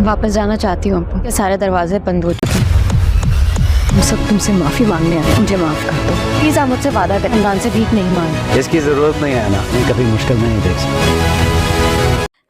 मैं वापस जाना चाहती हूँ अब्बू। ये सारे दरवाजे बंद हो चुके हैं। हम सब तुमसे माफ़ी मांगने आए, मुझे माफ़ कर दो प्लीज़। आप मुझसे वादा करें, खानदान से भीख नहीं मांगे। इसकी ज़रूरत नहीं है ना, मैं कभी मुश्किल नहीं देख सकता।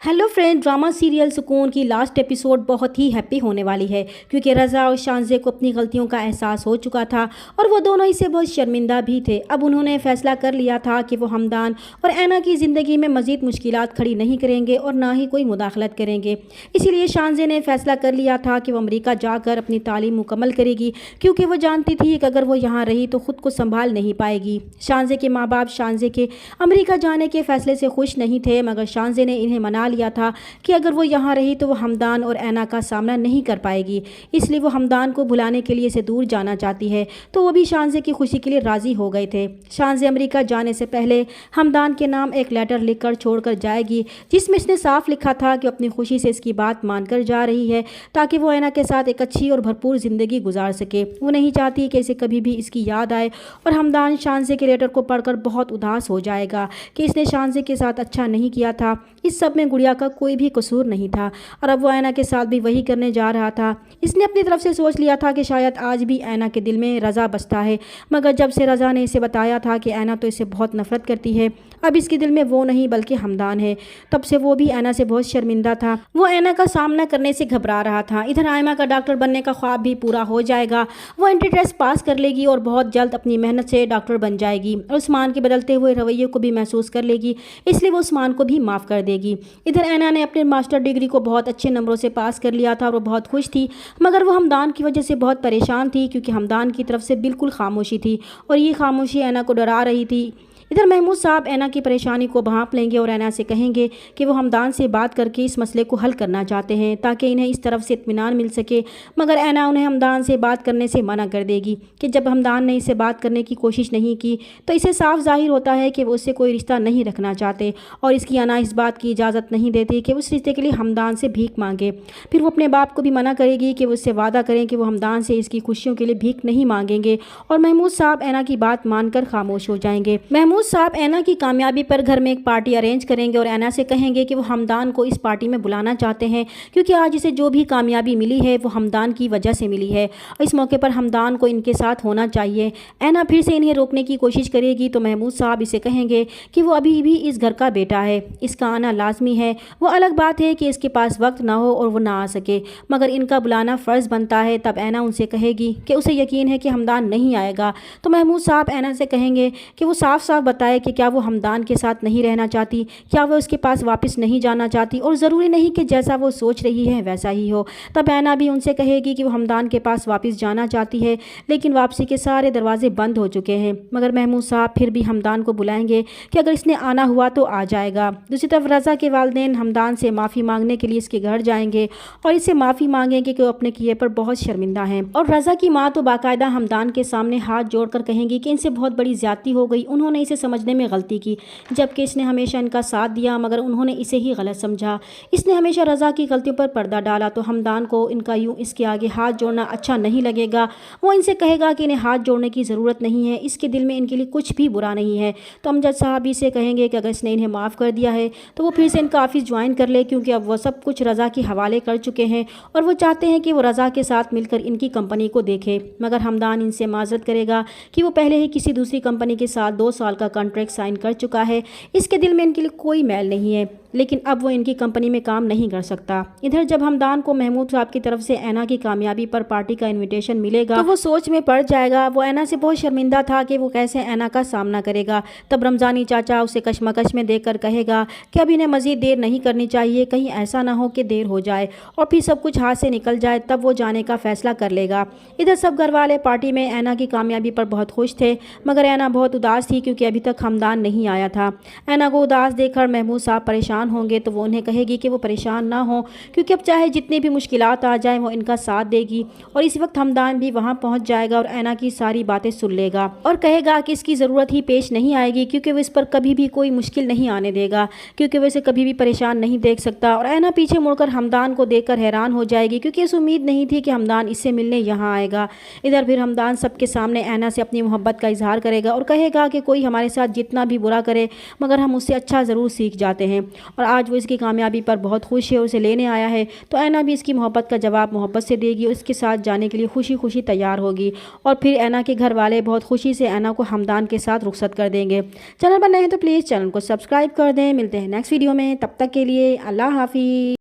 हेलो फ्रेंड, ड्रामा सीरियल सुकून की लास्ट एपिसोड बहुत ही हैप्पी होने वाली है क्योंकि रज़ा और शानज़े को अपनी गलतियों का एहसास हो चुका था और वो दोनों इससे बहुत शर्मिंदा भी थे। अब उन्होंने फैसला कर लिया था कि वो हमदान और ऐना की ज़िंदगी में मज़ीद मुश्किलात खड़ी नहीं करेंगे और ना ही कोई मुदाखलत करेंगे। इसीलिए शानज़े ने फैसला कर लिया था कि वो अमेरिका जाकर अपनी तालीम मुकम्मल करेगी क्योंकि वो जानती थी कि अगर वो यहाँ रही तो ख़ुद को संभाल नहीं पाएगी। शानज़े के माँ बाप शानज़े के अमेरिका जाने के फ़ैसले से खुश नहीं थे, मगर शानज़े ने इन्हें मना लिया था कि अगर वो यहाँ रही तो वो हमदान और ऐना का सामना नहीं कर पाएगी। इसलिए वो हमदान को भुलाने के लिए इसे दूर जाना चाहती है, तो वो भी शानज़े की खुशी के लिए राज़ी हो गए थे। शानज़े अमेरिका जाने से पहले हमदान के नाम एक लेटर लिखकर छोड़कर जाएगी जिसमें इसने साफ लिखा था कि अपनी खुशी से इसकी बात मानकर जा रही है ताकि वो ऐना के साथ एक अच्छी और भरपूर ज़िंदगी गुजार सके। वो नहीं चाहती कि इसे कभी भी इसकी याद आए और हमदान शानज़े के लेटर को पढ़कर बहुत उदास हो जाएगा कि इसने शानज़े के साथ अच्छा नहीं किया था। इस सब में गुड़िया का कोई भी कसूर नहीं था और अब वो ऐना के साथ भी वही करने जा रहा था। इसने अपनी तरफ से सोच लिया था कि शायद आज भी ऐना के दिल में रज़ा बसता है, मगर जब से रज़ा ने इसे बताया था कि ऐना तो इसे बहुत नफरत करती है, अब इसके दिल में वो नहीं बल्कि हमदान है, तब से वो भी ऐना से बहुत शर्मिंदा था। वो ऐना का सामना करने से घबरा रहा था। इधर आयमा का डॉक्टर बनने का ख्वाब भी पूरा हो जाएगा। वो एंट्री पास कर लेगी और बहुत जल्द अपनी मेहनत से डॉक्टर बन जाएगी और उस्मान के बदलते हुए रवैये को भी महसूस कर लेगी, इसलिए वो उस्मान को भी माफ़ कर देगी। इधर ऐना ने अपने मास्टर डिग्री को बहुत अच्छे नंबरों से पास कर लिया था और वो बहुत खुश थी, मगर वो हमदान की वजह से बहुत परेशान थी क्योंकि हमदान की तरफ से बिल्कुल खामोशी थी और ये खामोशी ऐना को डरा रही थी। इधर महमूद साहब ऐना की परेशानी को भांप लेंगे और ऐना से कहेंगे कि वो हमदान से बात करके इस मसले को हल करना चाहते हैं ताकि इन्हें इस तरफ से इत्मीनान मिल सके, मगर ऐना उन्हें हमदान से बात करने से मना कर देगी कि जब हमदान ने इसे बात करने की कोशिश नहीं की तो इसे साफ जाहिर होता है कि वो उससे कोई रिश्ता नहीं रखना चाहते और इसकी अना इस बात की इजाज़त नहीं देती कि उस रिश्ते के लिए हमदान से भीख मांगे। फिर वो अपने बाप को भी मना करेगी कि वो उससे वादा करें कि वो हमदान से इसकी खुशियों के लिए भीख नहीं मांगेंगे और महमूद साहब ऐना की बात मानकर खामोश हो जाएंगे। महमूद साहब ऐना की कामयाबी पर घर में एक पार्टी अरेंज करेंगे और ऐना से कहेंगे कि वो हमदान को इस पार्टी में बुलाना चाहते हैं क्योंकि आज इसे जो भी कामयाबी मिली है वो हमदान की वजह से मिली है और इस मौके पर हमदान को इनके साथ होना चाहिए। ऐना फिर से इन्हें रोकने की कोशिश करेगी तो महमूद साहब इसे कहेंगे कि वो अभी भी इस घर का बेटा है, इसका आना लाजमी है। वो अलग बात है कि इसके पास वक्त ना हो और वो ना आ सके, मगर इनका बुलाना फ़र्ज़ बनता है। तब ऐना उनसे कहेगी कि उसे यकीन है कि हमदान नहीं आएगा, तो महमूद साहब ऐना से कहेंगे कि वो साफ साफ बताए कि क्या वो हमदान के साथ नहीं रहना चाहती, क्या वो उसके पास वापस नहीं जाना चाहती और ज़रूरी नहीं कि जैसा वो सोच रही है वैसा ही हो। तब ऐना भी उनसे कहेगी कि वो हमदान के पास वापस जाना चाहती है लेकिन वापसी के सारे दरवाजे बंद हो चुके हैं, मगर महमूद साहब फिर भी हमदान को बुलाएंगे कि अगर इसने आना हुआ तो आ जाएगा। दूसरी तरफ रज़ा के वालिदैन हमदान से माफ़ी मांगने के लिए इसके घर जाएंगे और इससे माफ़ी मांगेंगे कि वो अपने किए पर बहुत शर्मिंदा हैं और रज़ा की माँ तो बाकायदा हमदान के सामने हाथ जोड़कर कहेंगी कि इनसे बहुत बड़ी ज़्यादती हो गई, उन्होंने इसे समझने में गलती की, जबकि इसने हमेशा इनका साथ दिया मगर उन्होंने इसे ही गलत समझा। इसने हमेशा रज़ा की गलतियों पर पर्दा डाला, तो हमदान को इनका यूँ इसके आगे हाथ जोड़ना अच्छा नहीं लगेगा। वो इनसे कहेगा कि इन्हें हाथ जोड़ने की ज़रूरत नहीं है, इसके दिल में इनके लिए कुछ भी बुरा नहीं है। तो अमजद साहब भी से कहेंगे कि अगर इसने इन्हें माफ़ कर दिया है तो वो फिर से इनका ऑफिस ज्वाइन कर ले क्योंकि अब वो सब कुछ रज़ा के हवाले कर चुके हैं और वो चाहते हैं कि वो रज़ा के साथ मिलकर इनकी कंपनी को देखे। मगर हमदान इनसे माजरत करेगा कि वो पहले ही किसी दूसरी कंपनी के साथ 2 साल का कॉन्ट्रैक्ट साइन कर चुका है, इसके दिल में इनके लिए कोई मैल नहीं है, लेकिन अब वो इनकी कंपनी में काम नहीं कर सकता। इधर जब हमदान को महमूद साहब की तरफ से ऐना की कामयाबी पर पार्टी का इनविटेशन मिलेगा तो वो सोच में पड़ जाएगा। वो ऐना से बहुत शर्मिंदा था कि वो कैसे ऐना का सामना करेगा। तब रमज़ानी चाचा उसे कशमकश में देखकर कहेगा कि अब इन्हें मज़ीद देर नहीं करनी चाहिए, कहीं ऐसा ना हो कि देर हो जाए और फिर सब कुछ हाथ से निकल जाए, तब वो जाने का फ़ैसला कर लेगा। इधर सब घर वाले पार्टी में ऐना की कामयाबी पर बहुत खुश थे, मगर ऐना बहुत उदास थी क्योंकि अभी तक हमदान नहीं आया था। ऐना को उदास देखकर महमूद साहब परेशान होंगे तो वो उन्हें कहेगी कि वो परेशान ना हो क्योंकि अब चाहे जितनी भी मुश्किलात आ जाएं वो इनका साथ देगी। और इस वक्त हमदान भी वहाँ पहुँच जाएगा और ऐना की सारी बातें सुन लेगा और कहेगा कि इसकी ज़रूरत ही पेश नहीं आएगी क्योंकि वो इस पर कभी भी कोई मुश्किल नहीं आने देगा, क्योंकि वो इसे कभी भी परेशान नहीं देख सकता। और ऐना पीछे मुड़कर हमदान को देखकर हैरान हो जाएगी क्योंकि इस उम्मीद नहीं थी कि हमदान इससे मिलने यहाँ आएगा। इधर फिर हमदान सबके सामने ऐना से अपनी मोहब्बत का इजहार करेगा और कहेगा कि कोई हमारे साथ जितना भी बुरा करे मगर हम उससे अच्छा ज़रूर सीख जाते हैं اور آج وہ اس کی کامیابی پر بہت خوش ہے، اسے لینے آیا ہے۔ تو اینا بھی اس کی محبت کا جواب محبت سے دے گی، اس کے ساتھ جانے کے لیے خوشی خوشی تیار ہوگی، اور پھر اینا کے گھر والے بہت خوشی سے اینا کو حمدان کے ساتھ رخصت کر دیں گے۔ چینل پر نئے ہیں تو پلیز چینل کو سبسکرائب کر دیں۔ ملتے ہیں نیکسٹ ویڈیو میں، تب تک کے لیے اللہ حافظ۔